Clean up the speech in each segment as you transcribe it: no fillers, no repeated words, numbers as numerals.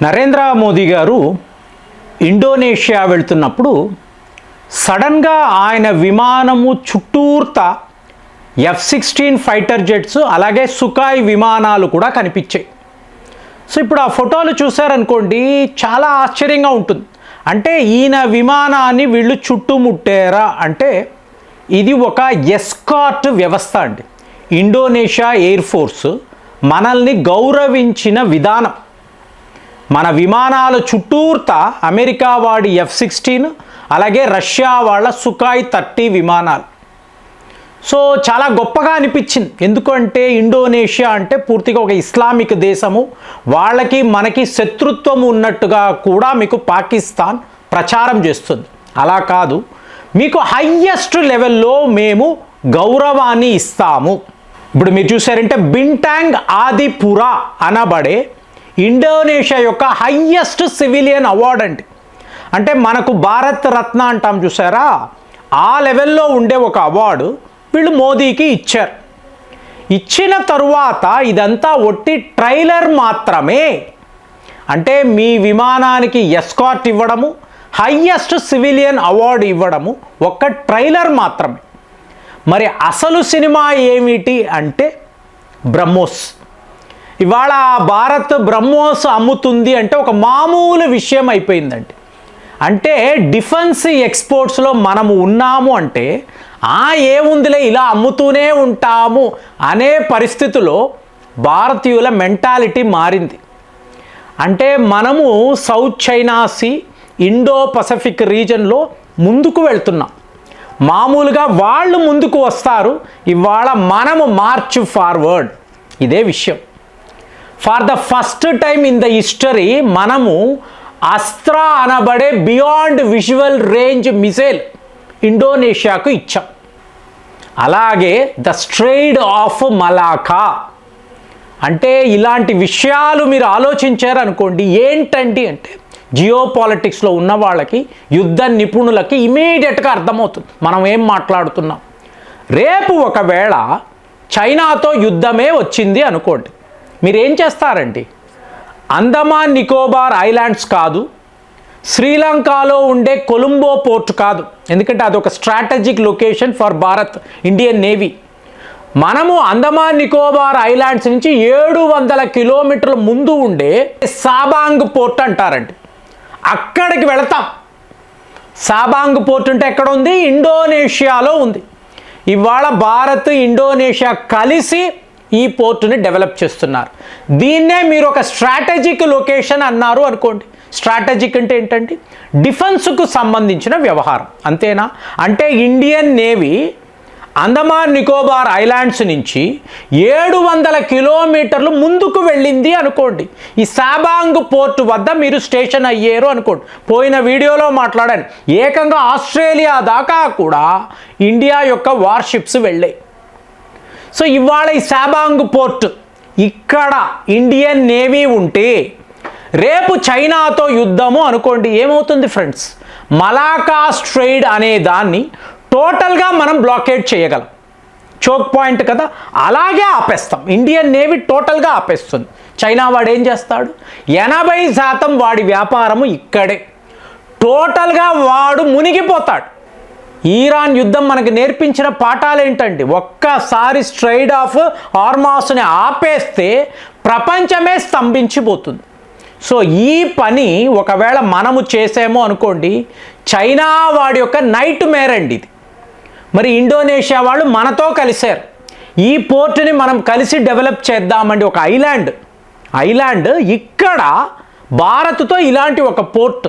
నరేంద్ర మోదీ గారు ఇండోనేషియా వెళ్తున్నప్పుడు సడన్గా ఆయన విమానము చుట్టూర్తా F-16 ఫైటర్ జెట్స్ అలాగే సుఖాయ్ విమానాలు కూడా కనిపించాయి. సో ఇప్పుడు ఆ ఫోటోలు చూసారనుకోండి, చాలా ఆశ్చర్యంగా ఉంటుంది. అంటే ఈయన విమానాన్ని వీళ్ళు చుట్టుముట్టారా అంటే ఇది ఒక ఎస్కార్ట్ వ్యవస్థ అండి. ఇండోనేషియా ఎయిర్ ఫోర్స్ మనల్ని గౌరవించిన విధానం. మన విమానాల చుట్టూర్తా అమెరికా వాడి F-16 అలాగే రష్యా వాళ్ళ సుఖాయ్ 30 విమానాలు. సో చాలా గొప్పగా అనిపించింది. ఎందుకంటే ఇండోనేషియా అంటే పూర్తిగా ఒక ఇస్లామిక్ దేశము, వాళ్ళకి మనకి శత్రుత్వం ఉన్నట్టుగా కూడా మీకు పాకిస్తాన్ ప్రచారం చేస్తుంది. అలా కాదు, మీకు హయ్యెస్ట్ లెవెల్లో మేము గౌరవాన్ని ఇస్తాము. ఇప్పుడు మీరు చూసారంటే బింటాంగ్ ఆదిపురా అనబడే ఇండోనేషియా యొక్క హయ్యెస్ట్ సివిలియన్ అవార్డ్ అండి. అంటే మనకు భారత్ రత్న అంటాం చూసారా, ఆ లెవెల్లో ఉండే ఒక అవార్డు వీళ్ళు మోదీకి ఇచ్చారు. ఇచ్చిన తరువాత ఇదంతా ఒట్టి ట్రైలర్ మాత్రమే. అంటే మీ విమానానికి ఎస్కార్ట్ ఇవ్వడము, హయ్యెస్ట్ సివిలియన్ అవార్డు ఇవ్వడము ఒక్క ట్రైలర్ మాత్రమే. మరి అసలు సినిమా ఏమిటి అంటే బ్రహ్మోస్. ఇవాళ భారత్ బ్రహ్మోస్ అమ్ముతుంది అంటే ఒక మామూలు విషయం అయిపోయిందండి. అంటే డిఫెన్స్ ఎక్స్పోర్ట్స్లో మనము ఉన్నాము అంటే ఏముందిలే ఇలా అమ్ముతూనే ఉంటాము అనే పరిస్థితిలో భారతీయుల మెంటాలిటీ మారింది. అంటే మనము South China Sea, Indo Pacific రీజన్లో ముందుకు వెళ్తున్నాం. మామూలుగా వాళ్ళు ముందుకు వస్తారు, ఇవాళ మనము మార్చ్ ఫార్వర్డ్. ఇదే విషయం. For the first time in the history మనము అస్త్రా అనబడే బియాండ్ విజువల్ రేంజ్ మిసైల్ ఇండోనేషియాకు ఇచ్చాం. అలాగే ద స్ట్రెయిడ్ ఆఫ్ మలాకా. అంటే ఇలాంటి విషయాలు మీరు ఆలోచించారనుకోండి, ఏంటండి అంటే జియో పాలిటిక్స్లో ఉన్న వాళ్ళకి, యుద్ధ నిపుణులకి ఇమీడియట్గా అర్థమవుతుంది మనం ఏం మాట్లాడుతున్నాం. రేపు ఒకవేళ చైనాతో యుద్ధమే వచ్చింది అనుకోండి, మీరేం చేస్తారండి? అండమాన్ నికోబార్ ఐలాండ్స్ కాదు, శ్రీలంకలో ఉండే కొలంబో పోర్ట్ కాదు, ఎందుకంటే అదొక strategic location for Bharat Indian navy. మనము అండమాన్ నికోబార్ ఐలాండ్స్ నుంచి 700 కిలోమీటర్ల ముందు ఉండే సాబాంగ్ పోర్ట్ అంటారండి, అక్కడికి వెళతాం. సాబాంగ్ పోర్ట్ అంటే ఎక్కడ ఉంది? ఇండోనేషియాలో ఉంది. ఇవాళ భారత్ ఇండోనేషియా కలిసి ఈ పోర్టుని డెవలప్ చేస్తున్నారు. దీన్నే మీరు ఒక స్ట్రాటజిక్ లొకేషన్ అన్నారు అనుకోండి. స్ట్రాటజిక్ అంటే ఏంటండి? డిఫెన్స్కు సంబంధించిన వ్యవహారం, అంతేనా? అంటే Indian navy Andaman Nicobar islands నుంచి 700 కిలోమీటర్లు ముందుకు వెళ్ళింది అనుకోండి. ఈ సాబాంగ్ పోర్ట్ వద్ద మీరు స్టేషన్ అయ్యారు అనుకోండి. పోయిన వీడియోలో మాట్లాడాను, ఏకంగా ఆస్ట్రేలియా దాకా కూడా ఇండియా యొక్క వార్షిప్స్ వెళ్ళాయి. సో ఇవాళ ఈ సాబాంగ్ పోర్ట్ ఇక్కడ ఇండియన్ నేవీ ఉంటే రేపు చైనాతో యుద్ధము అనుకోండి, ఏమవుతుంది ఫ్రెండ్స్? మలాకా స్ట్రెయిడ్ అనే దాన్ని టోటల్గా మనం బ్లాకేడ్ చేయగలం. చోక్ పాయింట్ కదా, అలాగే ఆపేస్తాం. ఇండియన్ నేవీ టోటల్గా ఆపేస్తుంది. చైనా వాడు ఏం చేస్తాడు? 80% వాడి వ్యాపారము ఇక్కడే. టోటల్గా వాడు మునిగిపోతాడు. ఇరాన్ యుద్ధం మనకు నేర్పించిన పాఠాలు ఏంటండి? ఒక్కసారి స్ట్రెయిడ్ ఆఫ్ హార్మోస్ని ఆపేస్తే ప్రపంచమే స్తంభించిపోతుంది. సో ఈ పని ఒకవేళ మనము చేసామో అనుకోండి, చైనా వాడి యొక్క నైట్ మేర్ అండి ఇది. మరి ఇండోనేషియా వాళ్ళు మనతో కలిశారు. ఈ పోర్టుని మనం కలిసి డెవలప్ చేద్దామండి. ఒక ఐలాండ్ ఇక్కడ భారత్తో ఇలాంటి ఒక పోర్ట్.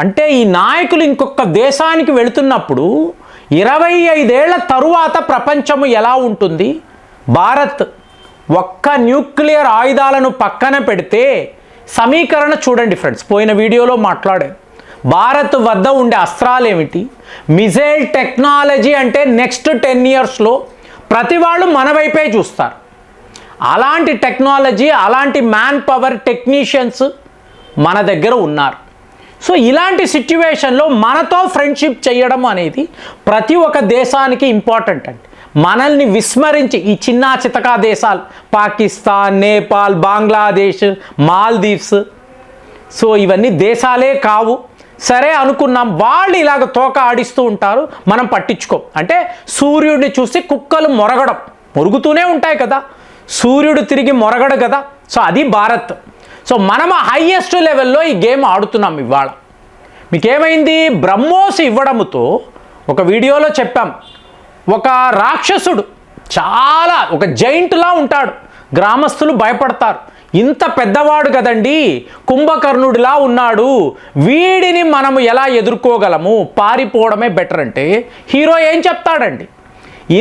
అంటే ఈ నాయకులు ఇంకొక దేశానికి వెళుతున్నప్పుడు 25 ఏళ్ల తరువాత ప్రపంచము ఎలా ఉంటుంది? భారత్ ఒక్క న్యూక్లియర్ ఆయుధాలను పక్కన పెడితే సమీకరణ చూడండి ఫ్రెండ్స్, పోయిన వీడియోలో మాట్లాడాను. భారత్ వద్ద ఉండే అస్త్రాలు ఏమిటి? మిజైల్ టెక్నాలజీ అంటే నెక్స్ట్ 10 ఇయర్స్లో ప్రతి వాళ్ళు మన వైపే చూస్తారు. అలాంటి టెక్నాలజీ, అలాంటి మ్యాన్ పవర్ టెక్నీషియన్స్ మన దగ్గర ఉన్నారు. సో ఇలాంటి సిట్యువేషన్లో మనతో ఫ్రెండ్షిప్ చేయడం అనేది ప్రతి ఒక్క దేశానికి ఇంపార్టెంట్ అండి. మనల్ని విస్మరించి ఈ చిన్న చితకా దేశాలు పాకిస్తాన్, నేపాల్, బంగ్లాదేశ్, మాల్దీవ్స్ సో ఇవన్నీ దేశాలే కావు. సరే అనుకున్నాం, వాళ్ళు ఇలాగ తోక ఆడిస్తూ ఉంటారు, మనం పట్టించుకోం. అంటే సూర్యుడిని చూసి కుక్కలు మొరుగుతూనే ఉంటాయి కదా, సూర్యుడు తిరిగి మొరగడు కదా. సో అది భారత్. సో మనం హైయెస్ట్ లెవెల్లో ఈ గేమ్ ఆడుతున్నాం ఇవాళ. మీకేమైంది? బ్రహ్మోస్ ఇవ్వడంతో ఒక వీడియోలో చెప్పాం, ఒక రాక్షసుడు చాలా ఒక జైంట్లా ఉంటాడు, గ్రామస్తులు భయపడతారు. ఇంత పెద్దవాడు కదండి, కుంభకర్ణుడిలా ఉన్నాడు, వీడిని మనము ఎలా ఎదుర్కోగలము, పారిపోవడమే బెటర్ అంటే హీరో ఏం చెప్తాడండి?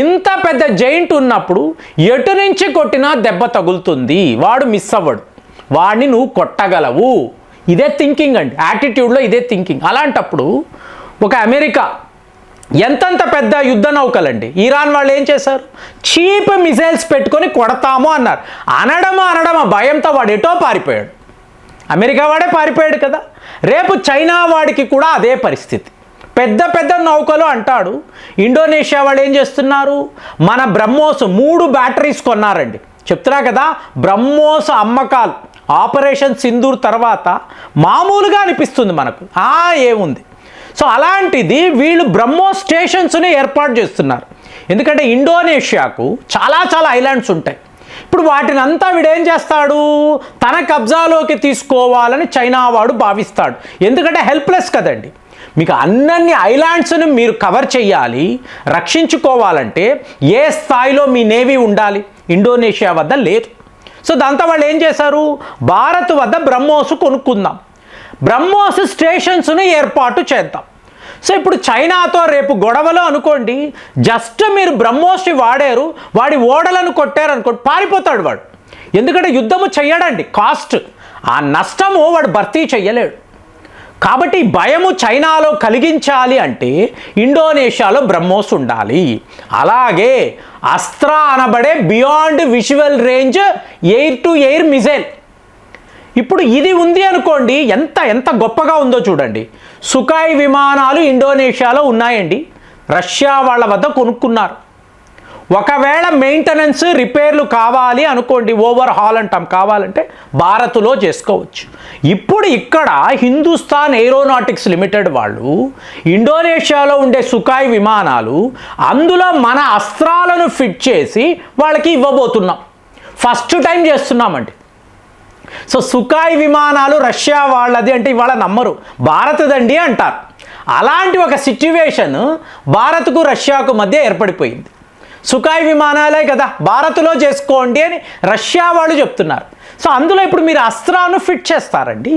ఇంత పెద్ద జైంట్ ఉన్నప్పుడు ఎటు నుంచి కొట్టినా దెబ్బ తగులుతుంది, వాడు మిస్ అవ్వడు, వాడిని నువ్వు కొట్టగలవు. ఇదే థింకింగ్ అండి, యాటిట్యూడ్లో ఇదే థింకింగ్. అలాంటప్పుడు ఒక అమెరికా ఎంతంత పెద్ద యుద్ధ నౌకలండి, ఇరాన్ వాళ్ళు ఏం చేశారు? చీప్ మిసైల్స్ పెట్టుకొని కొడతాము అన్నారు. అనడమా భయంతో వాడు ఎటో పారిపోయాడు, అమెరికా వాడే పారిపోయాడు కదా. రేపు చైనా వాడికి కూడా అదే పరిస్థితి. పెద్ద పెద్ద నౌకలు అంటాడు. ఇండోనేషియా వాళ్ళు ఏం చేస్తున్నారు? మన బ్రహ్మోస్ 3 బ్యాటరీస్ కొన్నారండి. చెప్తున్నా కదా, బ్రహ్మోస్ అమ్మకాలు ఆపరేషన్ సింధూర్ తర్వాత మామూలుగా అనిపిస్తుంది మనకు, ఏముంది. సో అలాంటిది వీళ్ళు బ్రహ్మోస్ స్టేషన్స్ని ఏర్పాటు చేస్తున్నారు. ఎందుకంటే ఇండోనేషియాకు చాలా ఐలాండ్స్ ఉంటాయి. ఇప్పుడు వాటిని అంతా వీడేం చేస్తాడు? తన కబ్జాలోకి తీసుకోవాలని చైనా వాడు భావిస్తాడు. ఎందుకంటే హెల్ప్లెస్ కదండి. మీకు అన్ని ఐలాండ్స్ను మీరు కవర్ చేయాలి, రక్షించుకోవాలంటే ఏ స్థాయిలో మీ నేవీ ఉండాలి? ఇండోనేషియా వద్ద లేదు. సో దాంతో వాళ్ళు ఏం చేశారు? భారత్ వద్ద బ్రహ్మోస్ కొనుక్కుందాం, బ్రహ్మోస్ స్టేషన్స్ను ఏర్పాటు చేద్దాం. సో ఇప్పుడు చైనాతో రేపు గొడవలు అనుకోండి, జస్ట్ మీరు బ్రహ్మోస్ని వాడారు, వాడి ఓడలను కొట్టారు అనుకోండి, పారిపోతాడు వాడు. ఎందుకంటే యుద్ధము చెయ్యడండి, కాస్ట్, ఆ నష్టము వాడు భర్తీ చెయ్యలేడు. కాబట్టి భయము చైనాలో కలిగించాలి అంటే ఇండోనేషియాలో బ్రహ్మోస్ ఉండాలి. అలాగే అస్త్రా అనబడే beyond visual range air to air missile, ఇప్పుడు ఇది ఉంది అనుకోండి, ఎంత గొప్పగా ఉందో చూడండి. సుఖాయ్ విమానాలు ఇండోనేషియాలో ఉన్నాయండి, రష్యా వాళ్ళ వద్ద కొనుక్కున్నారు. ఒకవేళ మెయింటెనెన్స్ రిపేర్లు కావాలి అనుకోండి, ఓవర్ హాల్ అంటాం, కావాలంటే భారత్లో చేసుకోవచ్చు. ఇప్పుడు ఇక్కడ హిందుస్థాన్ ఏరోనాటిక్స్ లిమిటెడ్ వాళ్ళు ఇండోనేషియాలో ఉండే సుఖాయ్ విమానాలు, అందులో మన అస్త్రాలను ఫిట్ చేసి వాళ్ళకి ఇవ్వబోతున్నాం. ఫస్ట్ టైం చేస్తున్నామండి. సో సుఖాయ్ విమానాలు రష్యా వాళ్ళది అంటే ఇవాళ నమ్మరు, భారత్దండి అంటారు. అలాంటి ఒక సిచ్యువేషన్ భారత్కు రష్యాకు మధ్య ఏర్పడిపోయింది. సుఖాయ్ విమానాలే కదా, భారత్లో చేసుకోండి అని రష్యా వాళ్ళు చెప్తున్నారు. సో అందులో ఇప్పుడు మీరు అస్త్రాలను ఫిట్ చేస్తారండి.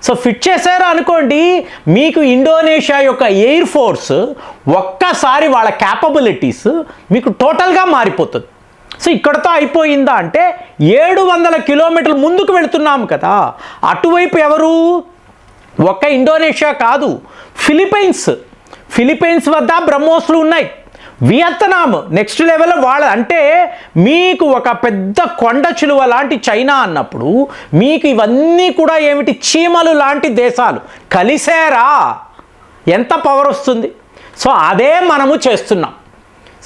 సో ఫిట్ చేశారు అనుకోండి, మీకు ఇండోనేషియా యొక్క ఎయిర్ ఫోర్స్ ఒక్కసారి వాళ్ళ క్యాపబిలిటీస్ మీకు టోటల్గా మారిపోతుంది. సో ఇక్కడతో అయిపోయిందా అంటే 700 కిలోమీటర్లు ముందుకు వెళుతున్నాము కదా. అటువైపు ఎవరు? ఒక్క ఇండోనేషియా కాదు, ఫిలిప్పైన్స్ వద్ద బ్రహ్మోస్లు ఉన్నాయి. వియత్నాం నెక్స్ట్ లెవెల్ వాళ్ళ, అంటే మీకు ఒక పెద్ద కొండ చిలువ లాంటి చైనా అన్నప్పుడు మీకు ఇవన్నీ కూడా ఏమిటి? చీమలు లాంటి దేశాలు కలిసారా, ఎంత పవర్ వస్తుంది? సో అదే మనము చేస్తున్నాం.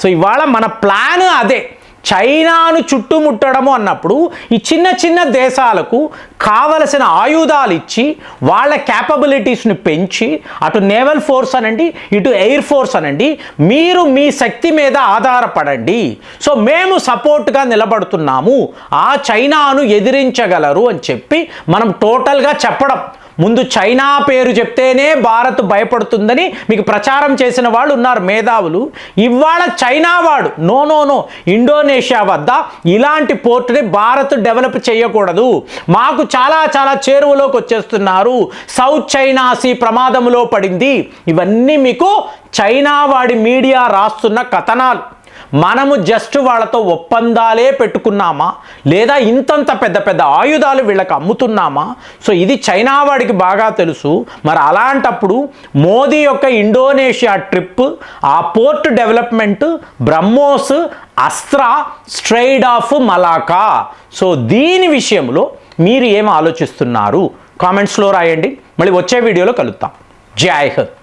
సో ఇవాళ మన ప్లాన్ అదే, చైనాను చుట్టుముట్టడము అన్నప్పుడు ఈ చిన్న దేశాలకు కావలసిన ఆయుధాలు ఇచ్చి వాళ్ళ క్యాపబిలిటీస్ని పెంచి, అటు నేవల్ ఫోర్స్ అనండి, ఇటు ఎయిర్ ఫోర్స్ అనండి, మీరు మీ శక్తి మీద ఆధారపడండి. సో మేము సపోర్ట్గా నిలబడుతున్నాము, ఆ చైనాను ఎదిరించగలరు అని చెప్పి మనం టోటల్గా చెప్పడం. ముందు చైనా పేరు చెప్తేనే భారత్ భయపడుతుందని మీకు ప్రచారం చేసిన వాళ్ళు ఉన్నారు, మేధావులు. ఇవాళ చైనా వాడు నో ఇండోనేషియా వద్ద ఇలాంటి పోర్టుని భారత్ డెవలప్ చేయకూడదు, మాకు చాలా చేరువలోకి వచ్చేస్తున్నారు, సౌత్ చైనా సీ ప్రమాదంలో పడింది. ఇవన్నీ మీకు చైనా వాడి మీడియా రాస్తున్న కథనాలు. మనము జస్ట్ వాళ్ళతో ఒప్పందాలే పెట్టుకున్నామా, లేదా ఇంతంత పెద్ద ఆయుధాలు వీళ్ళకి అమ్ముతున్నామా? సో ఇది చైనా వాడికి బాగా తెలుసు. మరి అలాంటప్పుడు మోదీ యొక్క ఇండోనేషియా ట్రిప్, ఆ port development, BrahMos, Astra, straight of Malacca, so దీని విషయంలో మీరు ఏం ఆలోచిస్తున్నారు? కామెంట్స్లో రాయండి. మళ్ళీ వచ్చే వీడియోలో కలుద్దాం. జై హింద్.